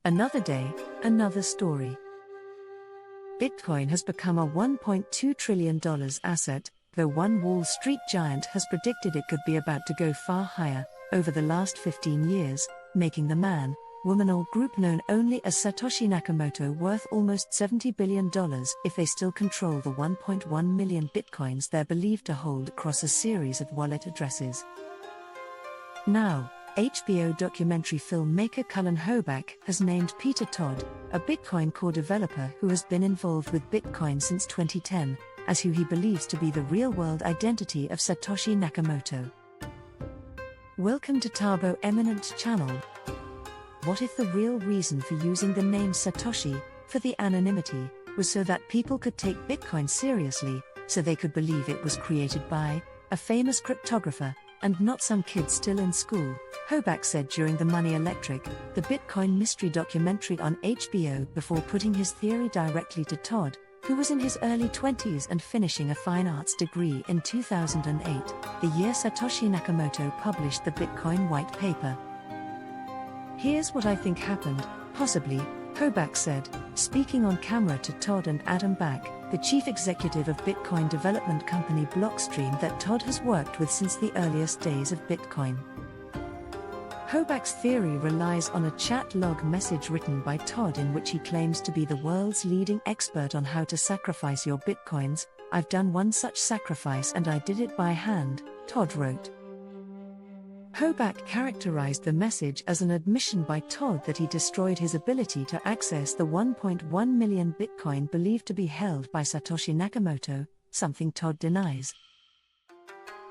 Another day, another story. Bitcoin has become a $1.2 trillion asset, though one Wall Street giant has predicted it could be about to go far higher over the last 15 years, making the man, woman or group known only as Satoshi Nakamoto worth almost $70 billion if they still control the 1.1 million bitcoins they're believed to hold across a series of wallet addresses. Now, HBO documentary filmmaker Cullen Hoback has named Peter Todd, a Bitcoin core developer who has been involved with Bitcoin since 2010, as who he believes to be the real-world identity of Satoshi Nakamoto. Welcome to Tabo Eminent Channel. What if the real reason for using the name Satoshi, for the anonymity, was so that people could take Bitcoin seriously, so they could believe it was created by a famous cryptographer, and not some kid still in school, Hoback said during the Money Electric, the Bitcoin mystery documentary on HBO, before putting his theory directly to Todd, who was in his early 20s and finishing a fine arts degree in 2008, the year Satoshi Nakamoto published the Bitcoin white paper. Here's what I think happened, possibly, Hoback said, speaking on camera to Todd and Adam Back, the chief executive of Bitcoin development company Blockstream that Todd has worked with since the earliest days of Bitcoin. Hoback's theory relies on a chat log message written by Todd in which he claims to be the world's leading expert on how to sacrifice your Bitcoins. "I've done one such sacrifice and I did it by hand," Todd wrote. Hoback characterized the message as an admission by Todd that he destroyed his ability to access the 1.1 million Bitcoin believed to be held by Satoshi Nakamoto, something Todd denies.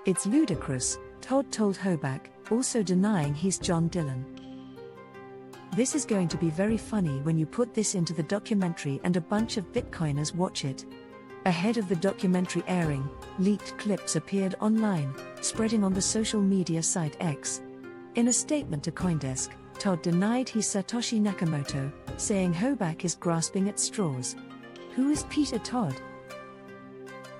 "It's ludicrous," Todd told Hoback, also denying he's John Dylan. "This is going to be very funny when you put this into the documentary and a bunch of Bitcoiners watch it." Ahead of the documentary airing, leaked clips appeared online, spreading on the social media site X. In a statement to CoinDesk, Todd denied he's Satoshi Nakamoto, saying Hoback is grasping at straws. Who is Peter Todd?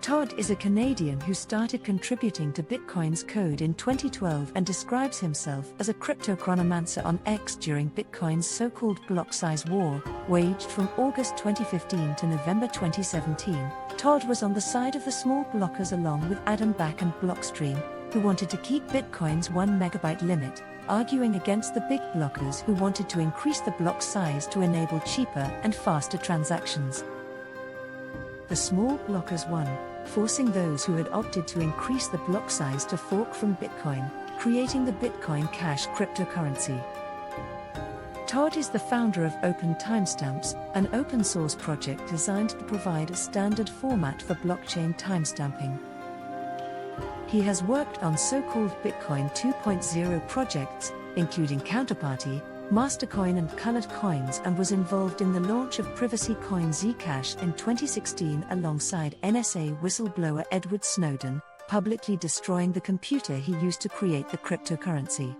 Todd is a Canadian who started contributing to Bitcoin's code in 2012 and describes himself as a cryptochronomancer on X during Bitcoin's so-called block size war, waged from August 2015 to November 2017. Todd was on the side of the small blockers along with Adam Back and Blockstream, who wanted to keep Bitcoin's 1 megabyte limit, arguing against the big blockers who wanted to increase the block size to enable cheaper and faster transactions. The small blockers won, forcing those who had opted to increase the block size to fork from Bitcoin, creating the Bitcoin Cash cryptocurrency. Todd is the founder of Open Timestamps, an open-source project designed to provide a standard format for blockchain timestamping. He has worked on so-called Bitcoin 2.0 projects, including Counterparty, Mastercoin and Colored Coins, and was involved in the launch of privacy coin Zcash in 2016 alongside NSA whistleblower Edward Snowden, publicly destroying the computer he used to create the cryptocurrency.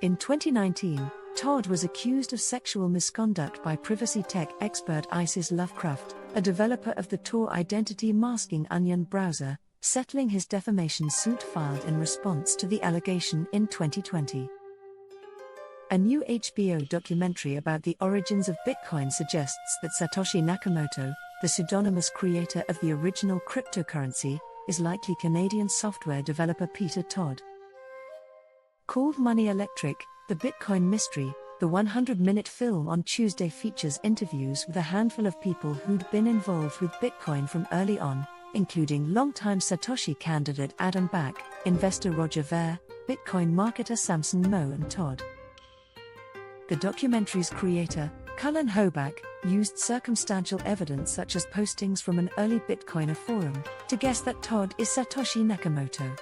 In 2019, Todd was accused of sexual misconduct by privacy tech expert Isis Lovecraft, a developer of the Tor identity masking Onion browser, settling his defamation suit filed in response to the allegation in 2020. A new HBO documentary about the origins of Bitcoin suggests that Satoshi Nakamoto, the pseudonymous creator of the original cryptocurrency, is likely Canadian software developer Peter Todd. Called Money Electric, The Bitcoin Mystery, the 100-minute film on Tuesday features interviews with a handful of people who'd been involved with Bitcoin from early on, including longtime Satoshi candidate Adam Back, investor Roger Ver, Bitcoin marketer Samson Moe and Todd. The documentary's creator, Cullen Hoback, used circumstantial evidence such as postings from an early Bitcoiner forum to guess that Todd is Satoshi Nakamoto.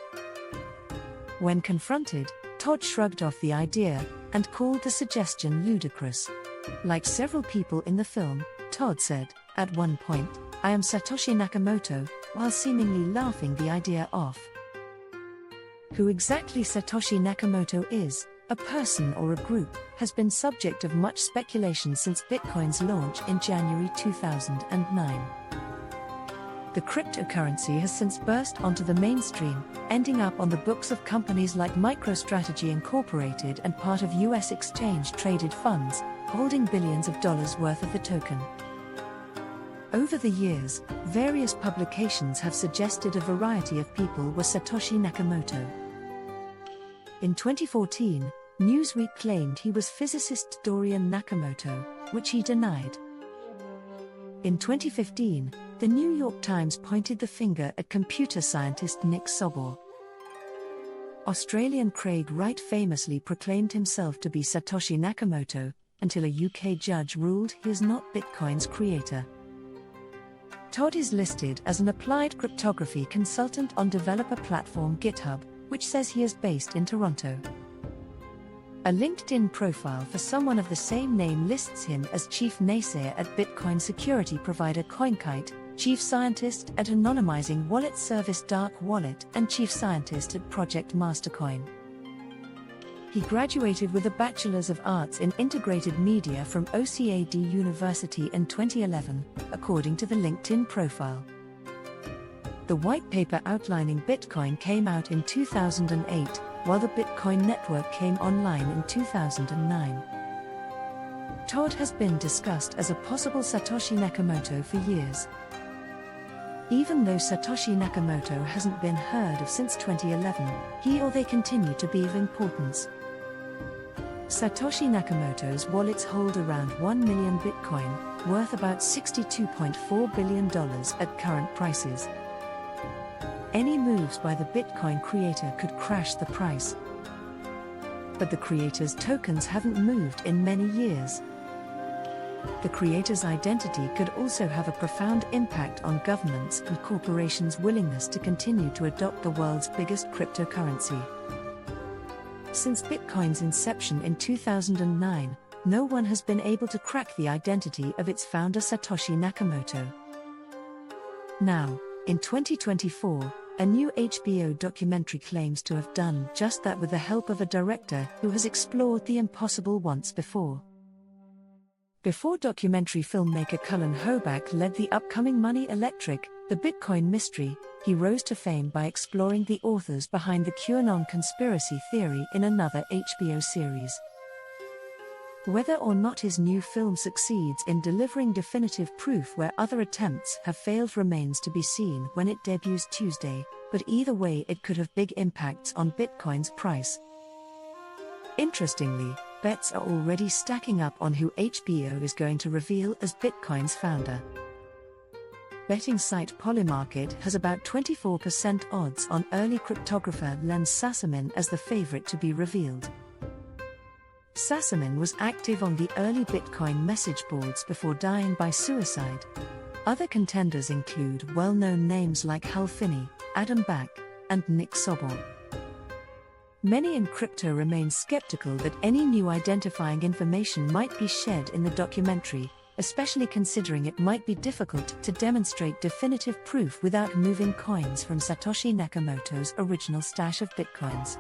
When confronted, Todd shrugged off the idea and called the suggestion ludicrous. Like several people in the film, Todd said, at one point, "I am Satoshi Nakamoto," while seemingly laughing the idea off. Who exactly Satoshi Nakamoto is, a person or a group, has been subject of much speculation since Bitcoin's launch in January 2009. The cryptocurrency has since burst onto the mainstream, ending up on the books of companies like MicroStrategy Incorporated and part of U.S. exchange-traded funds, holding billions of dollars worth of the token. Over the years, various publications have suggested a variety of people were Satoshi Nakamoto. In 2014, Newsweek claimed he was physicist Dorian Nakamoto, which he denied. In 2015, the New York Times pointed the finger at computer scientist Nick Sobor. Australian Craig Wright famously proclaimed himself to be Satoshi Nakamoto, until a UK judge ruled he is not Bitcoin's creator. Todd is listed as an applied cryptography consultant on developer platform GitHub, which says he is based in Toronto. A LinkedIn profile for someone of the same name lists him as chief naysayer at Bitcoin security provider CoinKite, chief scientist at anonymizing wallet service Dark Wallet, and chief scientist at Project Mastercoin. He graduated with a Bachelor's of Arts in Integrated Media from OCAD University in 2011, according to the LinkedIn profile. The white paper outlining Bitcoin came out in 2008, while the Bitcoin network came online in 2009. Todd has been discussed as a possible Satoshi Nakamoto for years. Even though Satoshi Nakamoto hasn't been heard of since 2011, he or they continue to be of importance. Satoshi Nakamoto's wallets hold around 1 million Bitcoin, worth about $62.4 billion at current prices. Any moves by the Bitcoin creator could crash the price. But the creator's tokens haven't moved in many years. The creator's identity could also have a profound impact on governments and corporations' willingness to continue to adopt the world's biggest cryptocurrency. Since Bitcoin's inception in 2009, no one has been able to crack the identity of its founder Satoshi Nakamoto. Now, in 2024, a new HBO documentary claims to have done just that with the help of a director who has explored the impossible once before. Before documentary filmmaker Cullen Hoback led the upcoming Money Electric, The Bitcoin Mystery, he rose to fame by exploring the authors behind the QAnon conspiracy theory in another HBO series. Whether or not his new film succeeds in delivering definitive proof where other attempts have failed remains to be seen when it debuts Tuesday, but either way it could have big impacts on Bitcoin's price. Interestingly, bets are already stacking up on who HBO is going to reveal as Bitcoin's founder. Betting site Polymarket has about 24% odds on early cryptographer Len Sassaman as the favorite to be revealed. Sassaman was active on the early Bitcoin message boards before dying by suicide. Other contenders include well-known names like Hal Finney, Adam Back, and Nick Sobor. Many in crypto remain skeptical that any new identifying information might be shed in the documentary, especially considering it might be difficult to demonstrate definitive proof without moving coins from Satoshi Nakamoto's original stash of Bitcoins.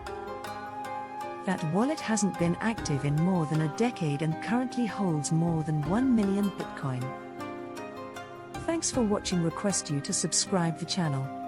That wallet hasn't been active in more than a decade and currently holds more than 1 million Bitcoin. Thanks for watching. Request you to subscribe the channel.